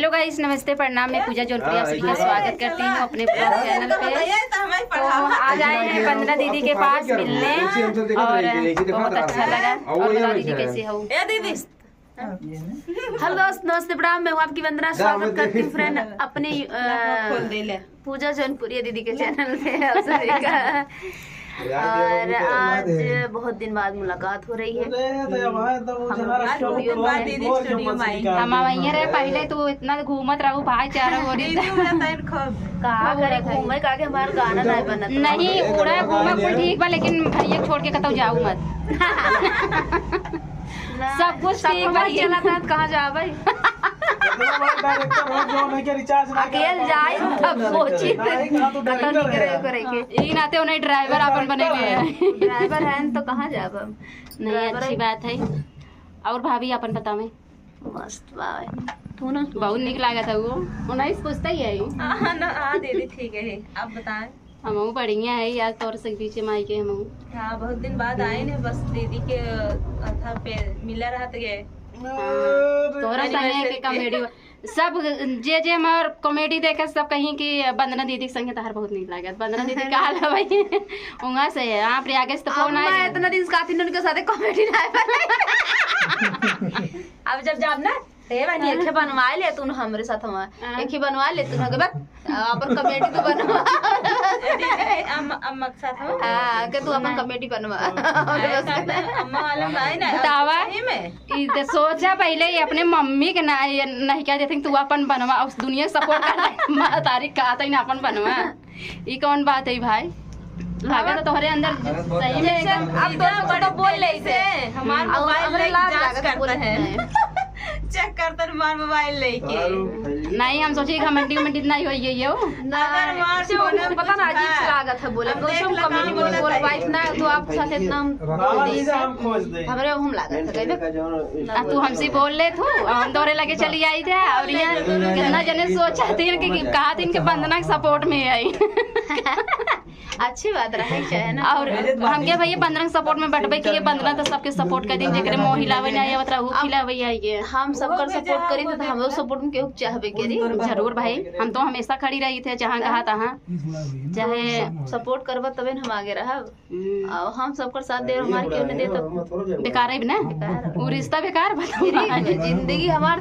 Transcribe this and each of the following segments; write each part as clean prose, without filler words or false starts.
Hello guys, नमस्ते, प्रणाम। मैं पूजा जौनपुरी आप सभी का स्वागत करती हूँ अपने ब्लॉग चैनल पे। तो आज आए हैं वंदना दीदी के पास मिलने और बहुत अच्छा लगा। और बता दीदी कैसे हो? हेलो दोस्त, नमस्ते, प्रणाम। मैं हूँ आपकी वंदना, स्वागत करती हूँ फ्रेंड अपने पूजा जौनपुरी दीदी के चैनल पे आप सभी का। और आज बहुत दिन बाद मुलाकात हो रही है। हम वहीं रहे पहले तो इतना घूमत रहू भाईचारा हो रही कहा करे घूमे का के हमारा गाना नहीं बना नहीं उड़ा घूमे कुल ठीक बा, लेकिन भैया छोड़ के कतौ जाऊ मत। सब कुछ ठीक बा, चला था कहाँ जा भाई अकेले जाए तब सोची ई नाते उन्हें ड्राइवर अपन बने गए। ड्राइवर है तो कहाँ जाब हम? नहीं अच्छी बात है। और भाभी अपन बतावे? मस्त बाय बहुत निक लागत है वो 19 पूछता ही है। हाँ दीदी ठीक है, आप बताएं। हम बढ़िया है यार, तौर से पीछे माई के हम। हाँ बहुत दिन बाद आए ने, बस दीदी के अथा पे मिला रहा गए। तोहरा संगे के कॉमेडी सब जे हमार कॉमेडी देखे सब कहीं कि वंदना दीदी के संगे तहार बहुत नीक लागत। वंदना दीदी का हाल है भाई उहाँ से है आप आगे से तो फोन आया इतना दिन काफी उनके साथ कॉमेडी ना अब जब जाब ना हे बनी एक बनवा ले तू हमरे साथ हम एक ही बनवा ले तू के बाद अपन कॉमेडी तो बनवा अम्मा के साथ हम हां के तू अपन कॉमेडी बनवा अम्मा वाला नहीं ना बतावा ई ते सोचा पहले ही अपने मम्मी के नहीं क्या देते तू अपन बनवा उस दुनिया सपोर्ट कर तारीख का आता ही ना अपन बनवा। ई कौन बात है भाई? भागा तो तुम्हारे अंदर सही में अब तो बोल ले इसे हमारा मोबाइल जांच करते हैं चेक करते हमारा मोबाइल लेके। नहीं हम सोचे कमेंटी कमेंटी नहीं होई गई हो अगर मार से उन्हें पता ना अजीब सी लागत है बोले कुछ हम कमेंटी में बोल वाइफ ना तो आप साथ इतना हम खोज दे हमरे हम लागत है कहबे तू हमसे बोल ले तू हम दौरे लगे चली आई थे और यहाँ कितना जने सोचा थी कि कहा थी इनके वंदना के सपोर्ट में आई। अच्छी बात रहे चाहे ना। और हम क्या भैया वंदना के सपोर्ट में बैठबे कि वंदना तो सबके सपोर्ट कर दी जेकरे मोहिलावे नहीं आवत रहू खिलावे आई के हम सबकर सपोर्ट करी तो हम सपोर्ट में केहू चाहबे करी जरूर भाई। हम तो हमेशा खड़ी रही थे जहाँ कहा तहाँ चाहे सपोर्ट करबा तबे हम आगे रहब और हम सबकर साथ दे हमारे क्यों नहीं दे तो बेकार है ना वो रिश्ता बेकार बता जिंदगी हमार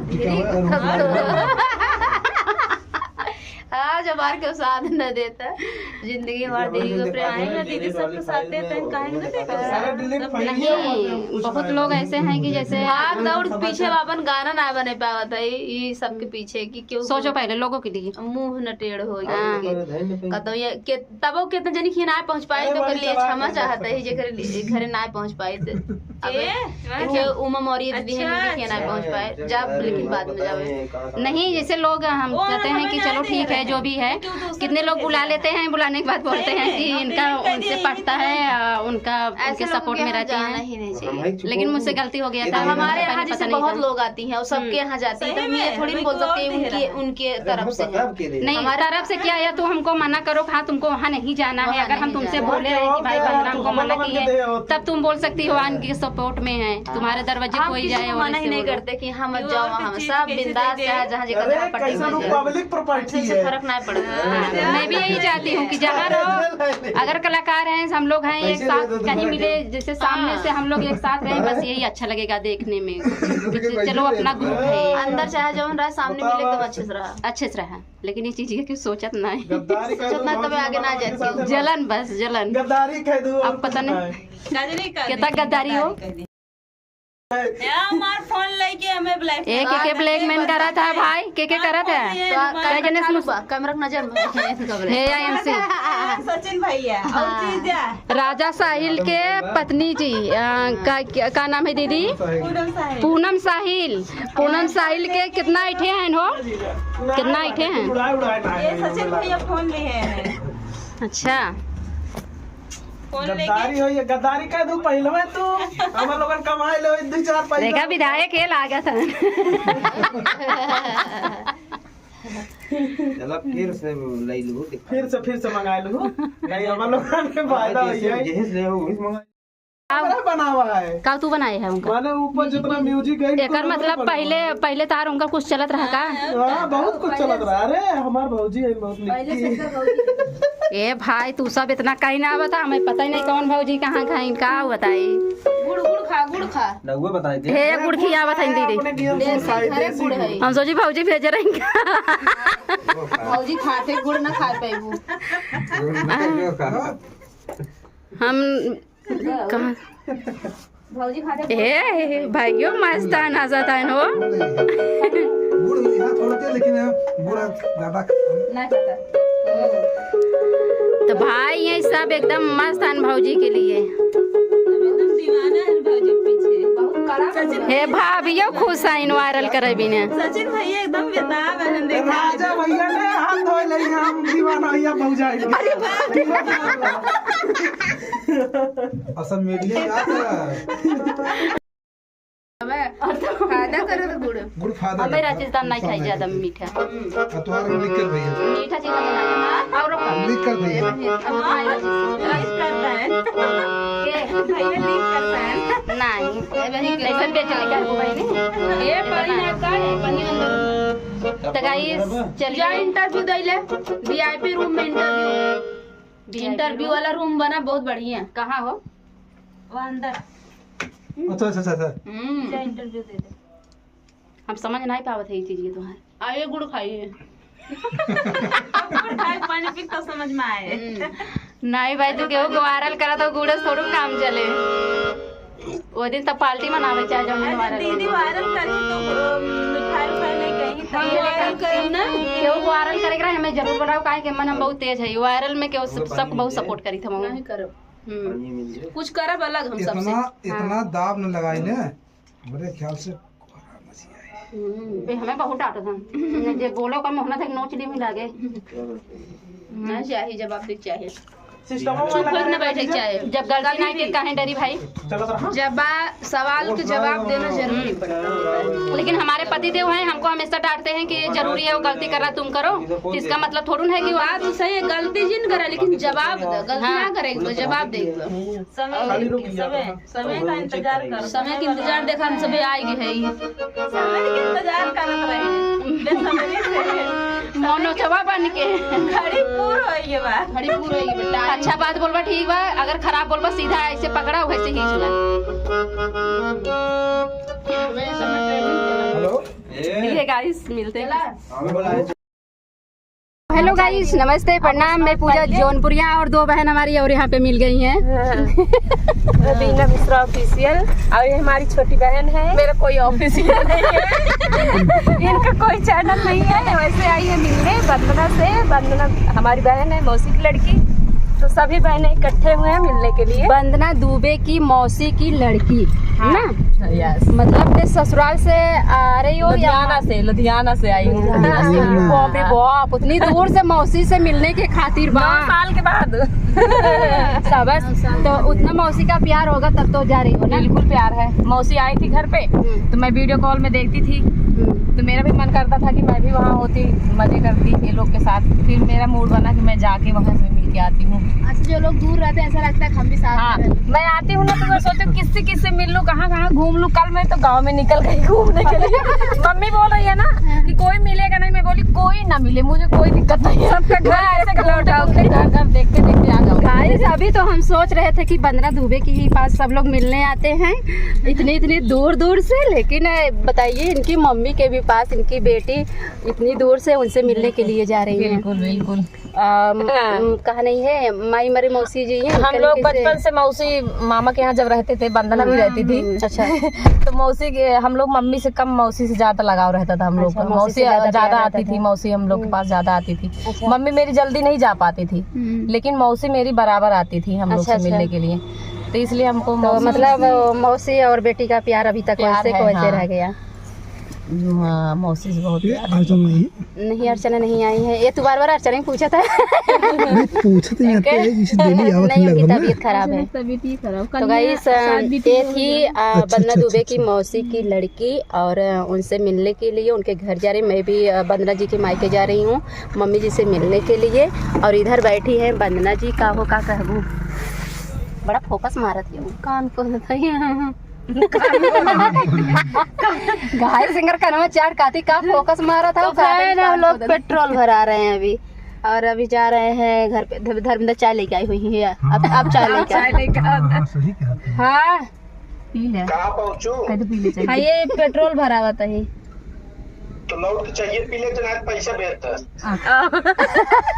आज हमारे के साथ न देता जिंदगी हमारे दीदी को प्रेम है ना दीदी सबके साथ देते हैं काहे ना देता नहीं। बहुत लोग ऐसे हैं कि जैसे भाग दौड़ पीछे अपन गाना ना बने पावत है ये सबके पीछे कि क्यों सोचो पहले लोगों के लिए मुंह न टेढ़ हो कतो ये के तबो कितना जनी खी ना पहुंच पाई तो कर लिए क्षमा चाहता है जे घरे ना पहुंच पाई तो के उमा मौरी दीदी है कि ना पहुंच पाए जब लेकिन बाद में जावे नहीं। जैसे लोग हम कहते हैं कि चलो ठीक है जो भी है, कितने लोग बुला लेते हैं, बुलाने के बाद बोलते हैं कि इनका उनसे पटता है उनका उनके सपोर्ट में रहते हैं, लेकिन मुझसे गलती हो गया था। हमारे यहाँ जैसे बहुत लोग आती हैं और सबके यहाँ जाती है तो मैं थोड़ी बोल सकती हूँ उनके तरफ से नहीं हमारी तरफ से क्या है तो हमको मना करो हाँ तुमको वहाँ नहीं जाना है। अगर हम तुमसे बोले रहे कि भाई वंदना हमको मना की है तब तुम बोल सकती हो उनके सपोर्ट में है, तुम्हारे दरवाजे कोई जाए मना ही नहीं करते कि हम मत जाओ वहाँ सब बिंदास जहाँ जहाँ जगह पट्टी से फर्क नहीं पड़ता। मैं भी यही चाहती हूँ कि जहाँ रहो अगर कलाकार हैं हम लोग हैं एक साथ कहीं मिले जैसे सामने से हम लोग एक साथ रहे बस यही अच्छा लगेगा देखने में। चलो अपना ग्रुप है अंदर चाहे जो रहा सामने मिले एकदम अच्छे से रहा लेकिन ये चीज की सोचत नहीं तब आगे ना जाती जलन बस जलन अब पता नहीं कितना गद्दारी हो। फोन लेके हमें एक ब्लैकमेल करा था भाई के करा था कैमरा नजर सचिन भैया राजा साहिल के पत्नी जी का नाम है दीदी पूनम साहिल के कितना इठे हैं हो कितना इठे हैं सचिन भैया फोन लिए हैं। अच्छा गद्दारी हो ये गद्दारी कह दू पहले में तू हम लोगन कमाए लो 2-4 पैसा देखा विधायक खेल आ गया था। चलो फिर से मंगा लूं नहीं हम लोगन के फायदा होई है। जहेज ले हो इस मंगा कैमरा बना हुआ है। का तू बनाए है उनका? माने ऊपर जितना म्यूजिक है एकर मतलब पहले तार उनका कुछ चलत रहा का? हाँ, बहुत कुछ चलत रहा। अरे हमार भौजी है बहुत निकी। ए भाई तू सब इतना कहीं ना बता, हमें पता ही नहीं कौन भौजी कहाँ खाई का बताई। गुड़ खा रघुआ बताई दे। हे गुड़ खिया बताई दीदी। अपने नियम से साइड घरे देसी गुड़ है। हम सोची भौजी भेज रही भौजी खाते गुड़ ना खा पाएबू। हम कहाँ भौजी खाते ए भाइयों मस्त नजर है हो। गुड़ यहाँ थोड़ा थे, लेकिन गुड़ ज्यादा ना खाता। तो भाई ये सब एकदम मस्त है भौजी के लिए। एकदम दीवाना है भौजी पीछे। बहुत कड़ा। हे भाभियो खुश है वायरल करे बिना। सचिन भैया एकदम बेताब है देखा। राजा भैया ने हाथ धोए ले, हम दीवाना भैया भौजाई। असल मीडिया का फायदा करे तो गुड़ फायदा हमें राजस्थान नहीं खाई ज्यादा मीठा। तुम्हारा लिख कर भैया मीठा चीज और लिख कर भैया नहीं लेकिन बेचने का भाई ने ये पनीर का है पनीर तो गाइस चलिए इंटरव्यू दैले वीआईपी रूम में इंटरव्यू वाला रूम बना बहुत बढ़िया। कहाँ हो? वहाँ अंदर अच्छा अच्छा अच्छा इंटरव्यू दे दे। हम समझ नहीं पावत है ये चीज ये तुम्हारे। आइए गुड़ खाइए। पानी पी तो समझ में आए। नहीं भाई तू केहू वायरल करा तो गुड़ से थोड़ा काम चले। वो दिन तब पार्टी मनावे चाहे जब दीदी वायरल करी तो मिठाई उठाई नहीं कहीं वायरल करी ना। केहू वायरल करेगा हमें जरूर बताओ काहे के मन हम बहुत तेज है वायरल में केहू सब बहुत सपोर्ट करी था हम। नहीं करो कुछ करब अलग हम सबसे। इतना दाब न लगाई ने मेरे ख्याल से हमें बहुत डांटा था जे बोलो का मोहना तक नोच ली में लागे नहीं चाहिए जवाब दे चाहिए सिस्टम चुप होके न बैठे चाहिए। जब गलती नहीं की काहे डरी भाई। जवाब सवाल के जवाब देना जरूरी पड़ता है। लेकिन हमारे पति देव हैं हमको हमेशा डांटते हैं कि जरूरी है वो गलती कर रहा तुम करो। इसका मतलब थोड़ा है कि बात तो सही है गलती जिन करे लेकिन जवाब दे गलती ना करेगी तो जवाब दे। समय का इंतजार कर समय का इंतजार देखा हम सभी आएगी है समय का इंतजार करत रहे मनोचवा बन के घड़ी पूर होएगी बात घड़ी पूर होएगी बेटा। अच्छा बात बोलबा ठीक बा अगर खराब बोलबा सीधा ऐसे पकड़ा वैसे ही चला। हेलो ठीक है गाइस मिलते हैं। हेलो गाइस नमस्ते प्रणाम। मैं पूजा जौनपुरिया और दो बहन हमारी और यहाँ पे मिल गई हैं। बीना मिश्रा ऑफिशियल और ये हमारी छोटी बहन है। मेरा कोई ऑफिशियल नहीं है इनका कोई चैनल नहीं है। वैसे आई है मिलने वंदना से। वंदना हमारी बहन है मौसी की लड़की। तो सभी बहनें इकट्ठे हुए हैं मिलने के लिए। वंदना दुबे की मौसी की लड़की हाँ। ना यस मतलब अपने ससुराल से आ रही हो या लुधियाना से आई हूँ। बाप रे बाप उतनी दूर से मौसी से मिलने के खातिर 9 साल के बाद सबस तो उतना मौसी का प्यार होगा तब तो जा रही हो ना। बिल्कुल प्यार है। मौसी आई थी घर पे तो मैं वीडियो कॉल में देखती थी तो मेरा भी मन करता था कि मैं भी वहाँ होती मजे करती ये लोग के साथ। फिर मेरा मूड बना कि मैं जाके वहाँ से मिल के आती हूँ। अच्छा जो लोग दूर रहते हैं ऐसा लगता है हम भी साथ हाँ मैं आती हूँ ना तो मैं सोचती हूँ किससे मिल लूँ कहाँ घूम लूँ। कल मैं तो गांव में निकल गई घूमने के लिए। मम्मी बोल रही है ना कि कोई मिलेगा नहीं। मैं बोली कोई ना मिले मुझे कोई दिक्कत नहीं है। सबका घर ऐसे घर देखते देखते आ जाऊँ। गाइस अभी तो हम सोच रहे थे कि वंदना दुबे के ही पास सब लोग मिलने आते हैं इतनी दूर से। लेकिन बताइए इनकी मम्मी के भी पास इनकी बेटी इतनी दूर से उनसे मिलने के लिए जा रही है। बिल्कुल कहा नहीं है माई मरी मौसी जी हैं। हम लोग बचपन से मौसी मामा के यहाँ जब रहते थे वंदना भी रहती थी। अच्छा तो मौसी के हम लोग मम्मी से कम मौसी से ज्यादा लगाव रहता था हम लोग का। मौसी ज्यादा आती थी। मौसी हम लोग के पास ज्यादा आती थी। मम्मी मेरी जल्दी नहीं जा पाती थी लेकिन मौसी मेरी बराबर आती थी हम लोग से मिलने के लिए। तो इसलिए हमको तो मतलब मौसी और बेटी का प्यार अभी तक वैसे को वैसे रह गया। मौसी से बहुत नहीं अर्चना नहीं आई है। ये तू बार अर्चना ही पूछा था। पूछते नहीं उनकी तबीयत खराब है। तो गाइस ये थी वंदना दुबे की मौसी की लड़की और उनसे मिलने के लिए उनके घर जा रही। मैं भी वंदना जी के मायके जा रही हूँ मम्मी जी से मिलने के लिए। और इधर बैठी है वंदना जी का हो का कहूँ बड़ा फोकस मारत है कान को घायल सिंगर का नाम चार काती का फोकस मारा था। तो खैर हम लोग पेट्रोल भरा रहे हैं अभी, और अभी जा रहे हैं घर पे। धर्मेंद्र चाय लेके आई हुई है, अब चाय लेके आई। हाँ, सही कहा। हाँ पी ले कहाँ पहुँचू? पी ले चाहिए। हाँ ये पेट्रोल भरा हुआ था ही। तो लौट के चाहिए पी ले तो ना पैसा बेहतर।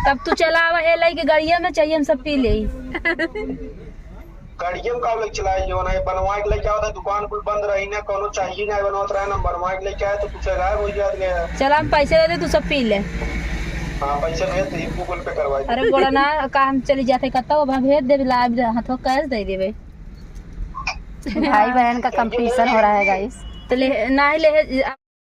तब तू चला हुआ है कि गाड़िया में चाहिए हम सब पी ले। गाड़ियों का लेके चलाए जो ना बनवा के लेके आओ था, दुकान कुल बंद रही ना, कोनो चाहिए ना बनवात रहा ना, बनवा के लेके आए तो कुछ गायब हो जात गया। चला हम पैसे दे दे, तू सब पी ले। हाँ पैसा भेज दे, गूगल पे करवाई। अरे बोला ना का हम चली जाते कत्ता वो भेज दे, लाभ हाथों कैश दे देवे। भाई बहन का कंपटीशन हो रहा है गाइस। तो ले ना ही ले